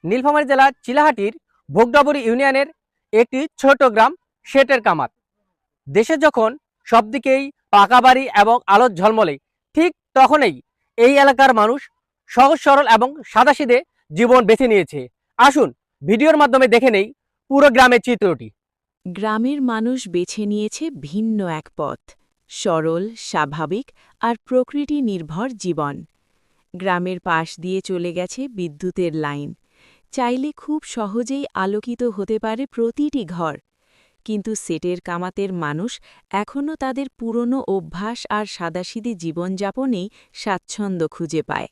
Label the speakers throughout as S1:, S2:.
S1: নীলফামারী জেলার চিলাহাটির ভোগডাবরী ইউনিয়নের একটি ছোট গ্রাম শেটের কামাত। দেশে যখন সবদিকেই পাকা বাড়ি এবং আলোর ঝলমলে, ঠিক তখনই এই এলাকার মানুষ সহজ সরল এবং সাদাসিধে জীবন বেছে নিয়েছে। আসুন ভিডিওর মাধ্যমে দেখে নেই পুরো গ্রামের চিত্রটি।
S2: গ্রামের মানুষ বেছে নিয়েছে ভিন্ন এক পথ, সরল, স্বাভাবিক আর প্রকৃতি নির্ভর জীবন। গ্রামের পাশ দিয়ে চলে গেছে বিদ্যুতের লাইন। চাইলে খুব সহজেই আলোকিত হতে পারে প্রতিটি ঘর। কিন্তু সেটের কামাতের মানুষ এখনও তাদের পুরনো অভ্যাস আর সাদাসিধে জীবনযাপনেই স্বাচ্ছন্দ্য খুঁজে পায়।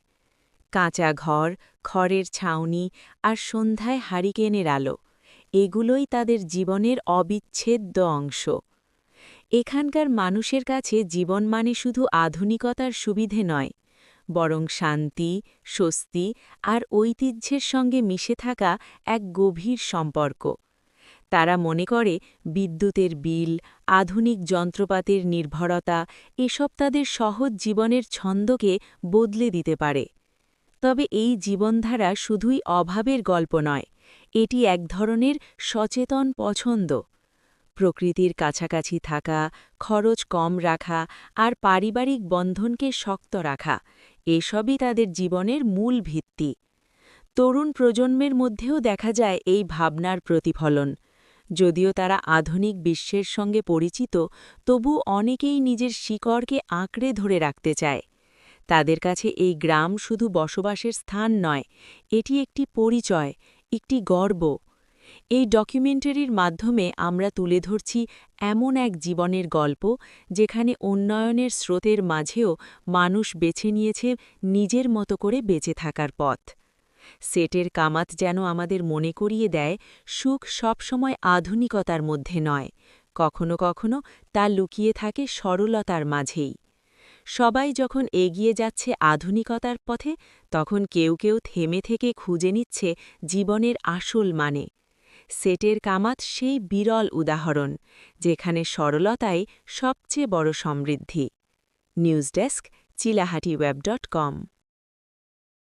S2: কাঁচা ঘর, খড়ের ছাউনি আর সন্ধ্যায় হারিকেনের আলো, এগুলোই তাদের জীবনের অবিচ্ছেদ্য অংশ। এখানকার মানুষের কাছে জীবন মানে শুধু আধুনিকতার সুবিধে নয়, বরং শান্তি, স্বস্তি আর ঐতিহ্যের সঙ্গে মিশে থাকা এক গভীর সম্পর্ক। তারা মনে করে বিদ্যুতের বিল, আধুনিক যন্ত্রপাতির নির্ভরতা এসব তাদের সহজ জীবনের ছন্দকে বদলে দিতে পারে। তবে এই জীবনধারা শুধুই অভাবের গল্প নয়, এটি এক ধরনের সচেতন পছন্দ। প্রকৃতির কাছাকাছি থাকা, খরচ কম রাখা আর পারিবারিক বন্ধনকে শক্ত রাখা, এসবই তাদের জীবনের মূল ভিত্তি। তরুণ প্রজন্মের মধ্যেও দেখা যায় এই ভাবনার প্রতিফলন। যদিও তারা আধুনিক বিশ্বের সঙ্গে পরিচিত, তবু অনেকেই নিজের শিকড়কে আঁকড়ে ধরে রাখতে চায়। তাদের কাছে এই গ্রাম শুধু বসবাসের স্থান নয়, এটি একটি পরিচয়, একটি গর্ব। এই ডকুমেন্টারির মাধ্যমে আমরা তুলে ধরছি এমন এক জীবনের গল্প, যেখানে উন্নয়নের স্রোতের মাঝেও মানুষ বেছে নিয়েছে নিজের মতো করে বেঁচে থাকার পথ। সেটের কামাত যেন আমাদের মনে করিয়ে দেয়, সুখ সবসময় আধুনিকতার মধ্যে নয়, কখনো কখনো তা লুকিয়ে থাকে সরলতার মাঝেই। সবাই যখন এগিয়ে যাচ্ছে আধুনিকতার পথে, তখন কেউ কেউ থেমে থেকে খুঁজে নিচ্ছে জীবনের আসল মানে। সেটের কামাত সেই বিরল উদাহরণ, যেখানে সরলতাই সবচেয়ে বড় সমৃদ্ধি। News desk, চিলাহাটিওয়েব.com।